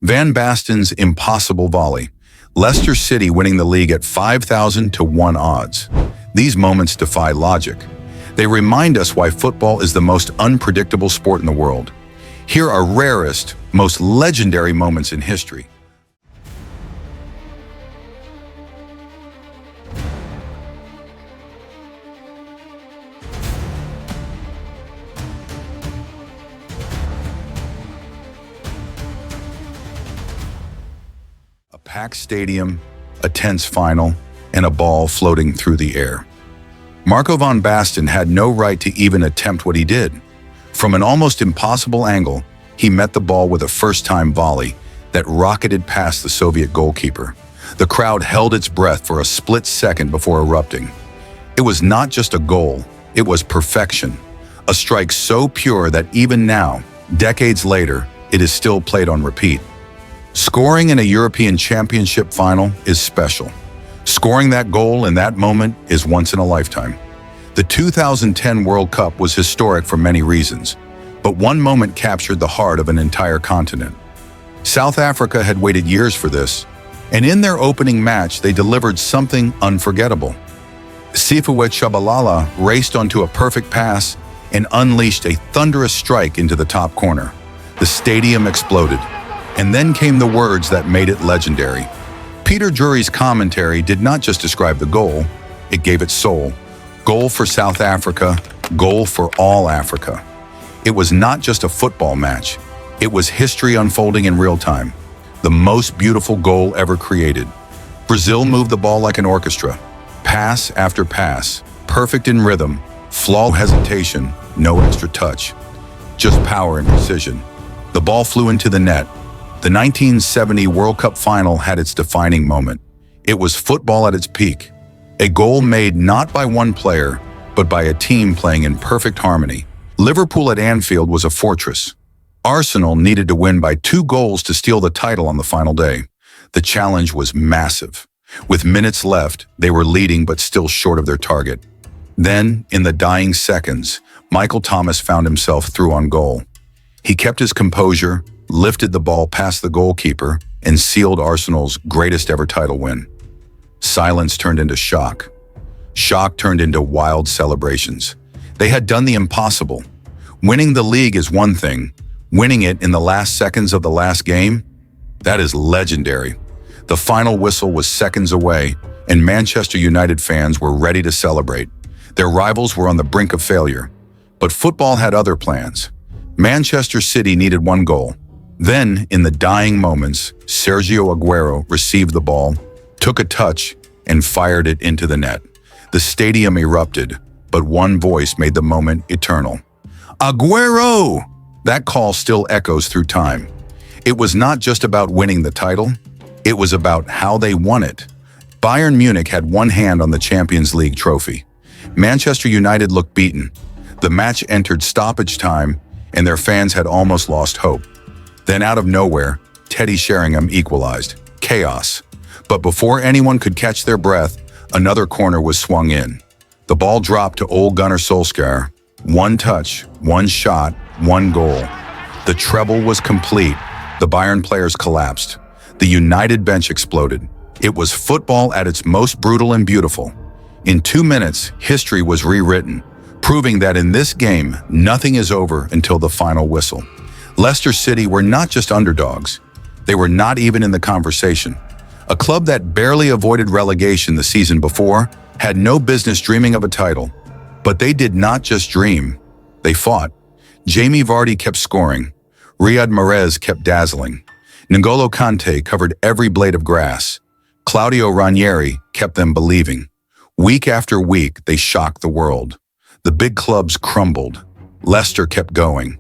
Van Basten's impossible volley. Leicester City winning the league at 5,000 to 1 odds. These moments defy logic. They remind us why football is the most unpredictable sport in the world. Here are rarest, most legendary moments in history. A packed stadium, a tense final, and a ball floating through the air. Marco van Basten had no right to even attempt what he did. From an almost impossible angle, he met the ball with a first-time volley that rocketed past the Soviet goalkeeper. The crowd held its breath for a split second before erupting. It was not just a goal, it was perfection. A strike so pure that even now, decades later, it is still played on repeat. Scoring in a European Championship final is special. Scoring that goal in that moment is once in a lifetime. The 2010 World Cup was historic for many reasons, but one moment captured the heart of an entire continent. South Africa had waited years for this, and in their opening match they delivered something unforgettable. Siphiwe Tshabalala raced onto a perfect pass and unleashed a thunderous strike into the top corner. The stadium exploded, and then came the words that made it legendary. Peter Drury's commentary did not just describe the goal, it gave it soul. Goal for South Africa, goal for all Africa. It was not just a football match, it was history unfolding in real time. The most beautiful goal ever created. Brazil moved the ball like an orchestra. Pass after pass, perfect in rhythm, flawless hesitation, no extra touch. Just power and precision. The ball flew into the net. The 1970 World Cup final had its defining moment. It was football at its peak. A goal made not by one player, but by a team playing in perfect harmony. Liverpool at Anfield was a fortress. Arsenal needed to win by 2 goals to steal the title on the final day. The challenge was massive. With minutes left, they were leading but still short of their target. Then, in the dying seconds, Michael Thomas found himself through on goal. He kept his composure, lifted the ball past the goalkeeper, and sealed Arsenal's greatest ever title win. Silence turned into shock. Shock turned into wild celebrations. They had done the impossible. Winning the league is one thing. Winning it in the last seconds of the last game? That is legendary. The final whistle was seconds away, and Manchester United fans were ready to celebrate. Their rivals were on the brink of failure. But football had other plans. Manchester City needed 1 goal. Then, in the dying moments, Sergio Aguero received the ball, took a touch, and fired it into the net. The stadium erupted, but one voice made the moment eternal. Aguero! That call still echoes through time. It was not just about winning the title, it was about how they won it. Bayern Munich had one hand on the Champions League trophy. Manchester United looked beaten. The match entered stoppage time, and their fans had almost lost hope. Then out of nowhere, Teddy Sheringham equalized. Chaos. But before anyone could catch their breath, another corner was swung in. The ball dropped to Ole Gunnar Solskjaer. 1 touch, 1 shot, 1 goal. The treble was complete. The Bayern players collapsed. The United bench exploded. It was football at its most brutal and beautiful. In 2 minutes, history was rewritten, proving that in this game, nothing is over until the final whistle. Leicester City were not just underdogs. They were not even in the conversation. A club that barely avoided relegation the season before had no business dreaming of a title. But they did not just dream. They fought. Jamie Vardy kept scoring. Riyad Mahrez kept dazzling. N'Golo Kante covered every blade of grass. Claudio Ranieri kept them believing. Week after week, they shocked the world. The big clubs crumbled. Leicester kept going.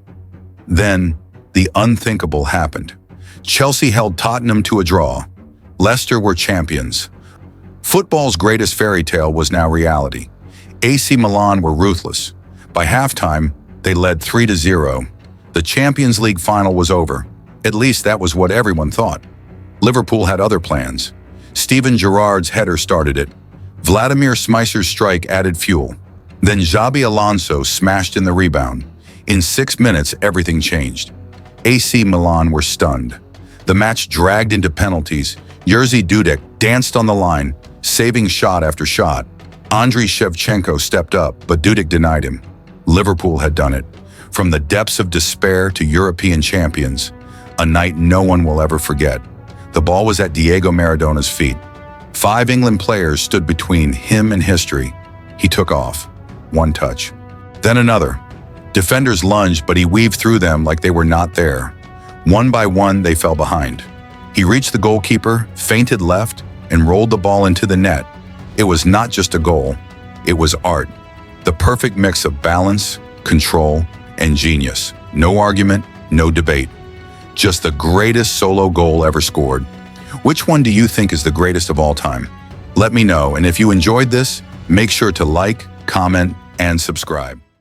Then, the unthinkable happened. Chelsea held Tottenham to a draw. Leicester were champions. Football's greatest fairy tale was now reality. AC Milan were ruthless. By halftime, they led 3-0. The Champions League final was over. At least that was what everyone thought. Liverpool had other plans. Steven Gerrard's header started it. Vladimir Smicer's strike added fuel. Then Xabi Alonso smashed in the rebound. In 6 minutes, everything changed. AC Milan were stunned. The match dragged into penalties. Jerzy Dudek danced on the line, saving shot after shot. Andriy Shevchenko stepped up, but Dudek denied him. Liverpool had done it. From the depths of despair to European champions, a night no one will ever forget. The ball was at Diego Maradona's feet. 5 England players stood between him and history. He took off. One touch. Then another. Defenders lunged, but he weaved through them like they were not there. One by one, they fell behind. He reached the goalkeeper, feinted left, and rolled the ball into the net. It was not just a goal. It was art. The perfect mix of balance, control, and genius. No argument, no debate. Just the greatest solo goal ever scored. Which one do you think is the greatest of all time? Let me know, and if you enjoyed this, make sure to like, comment, and subscribe.